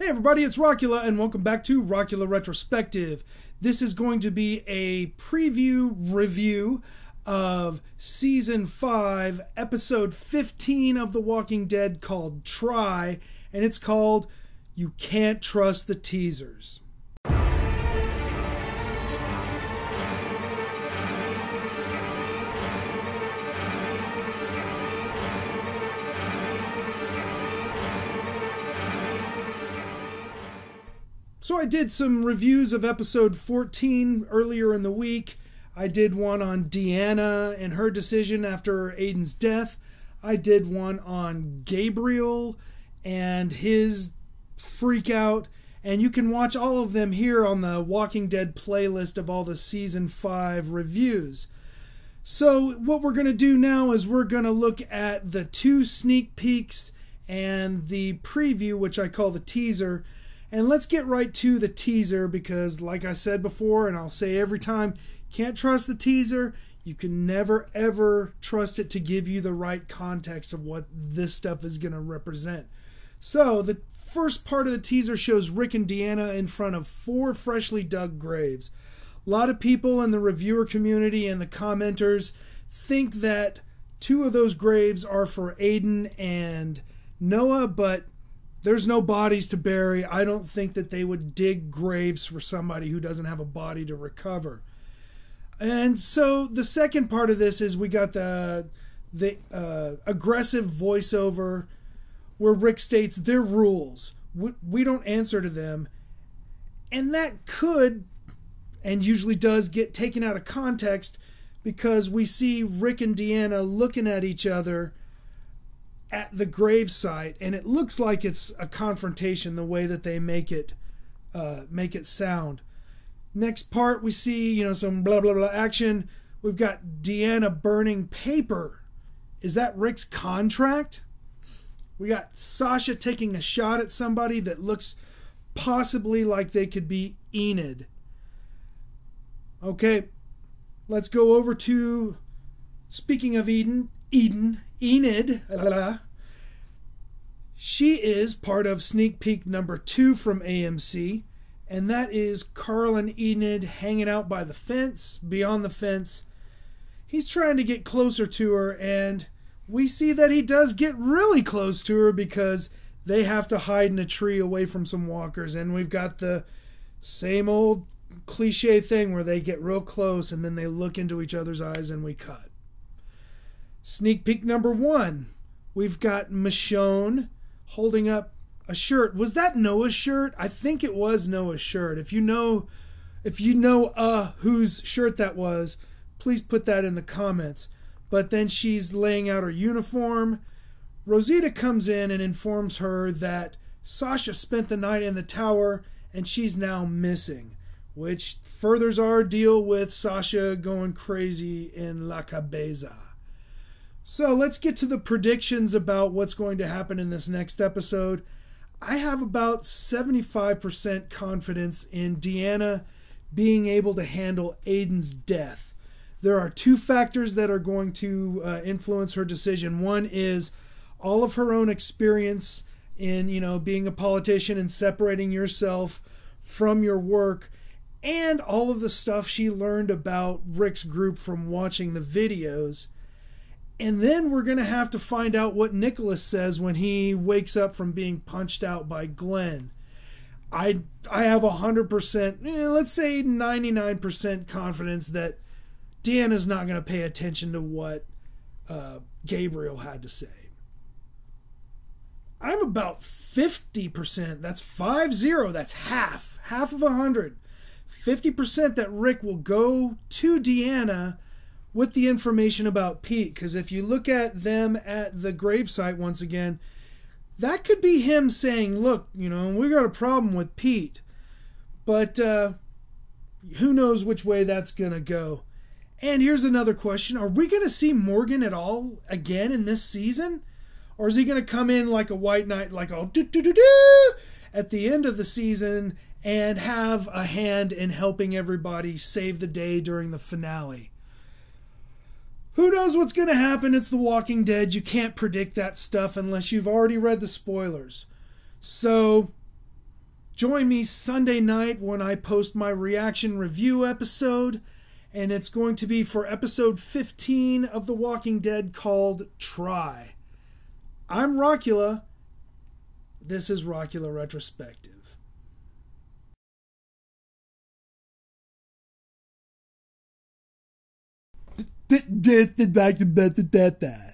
Hey everybody, it's Rockula and welcome back to Rockula Retrospective. This is going to be a preview review of Season 5, Episode 15 of The Walking Dead called Try, and it's called You Can't Trust the Teasers. So I did some reviews of episode 14 earlier in the week. I did one on Deanna and her decision after Aiden's death. I did one on Gabriel and his freak out. And you can watch all of them here on the Walking Dead playlist of all the Season 5 reviews. So what we're going to do now is we're going to look at the 2 sneak peeks and the preview, which I call the teaser. And let's get right to the teaser because, like I said before, and I'll say every time, can't trust the teaser. You can never, ever trust it to give you the right context of what this stuff is going to represent. So, the first part of the teaser shows Rick and Deanna in front of 4 freshly dug graves. A lot of people in the reviewer community and the commenters think that 2 of those graves are for Aiden and Noah, but there's no bodies to bury. I don't think that they would dig graves for somebody who doesn't have a body to recover. And so the second part of this is we got the aggressive voiceover where Rick states their rules. We don't answer to them. And that could, and usually does, get taken out of context because we see Rick and Deanna looking at each other at the gravesite, and it looks like it's a confrontation the way that they make it sound. Next part, we see some blah blah blah action. We've got Deanna burning paper. Is that Rick's contract? We got Sasha taking a shot at somebody that looks possibly like they could be Enid. Okay, let's go over to, speaking of Enid, she is part of sneak peek number 2 from AMC, and that is Carl and Enid hanging out by the fence, beyond the fence. He's trying to get closer to her, and we see that he does get really close to her because they have to hide in a tree away from some walkers, and we've got the same old cliche thing where they get real close and then they look into each other's eyes and we cut. Sneak peek number 1, we've got Michonne holding up a shirt. Was that Noah's shirt? I think it was Noah's shirt. If you know whose shirt that was, please put that in the comments. But then she's laying out her uniform. Rosita comes in and informs her that Sasha spent the night in the tower and she's now missing, which furthers our deal with Sasha going crazy in La Cabeza. So let's get to the predictions about what's going to happen in this next episode. I have about 75% confidence in Deanna being able to handle Aiden's death. There are 2 factors that are going to influence her decision. One is all of her own experience in, being a politician and separating yourself from your work, and all of the stuff she learned about Rick's group from watching the videos. And then we're going to have to find out what Nicholas says when he wakes up from being punched out by Glenn. I have 100%, let's say 99% confidence that Deanna's not going to pay attention to what Gabriel had to say. I'm about 50%, that's 50, that's half of 100. 50% that Rick will go to Deanna with the information about Pete, because if you look at them at the gravesite once again, that could be him saying, look, we got a problem with Pete. But who knows which way that's going to go. And here's another question. Are we going to see Morgan at all again in this season? Or is he going to come in like a white knight, like all do-do-do-do at the end of the season and have a hand in helping everybody save the day during the finale? Who knows what's going to happen? It's The Walking Dead. You can't predict that stuff unless you've already read the spoilers. So Join me Sunday night when I post my reaction review episode, and it's going to be for episode 15 of The Walking Dead called Try. I'm Rockula. This is Rockula Retrospective. Back to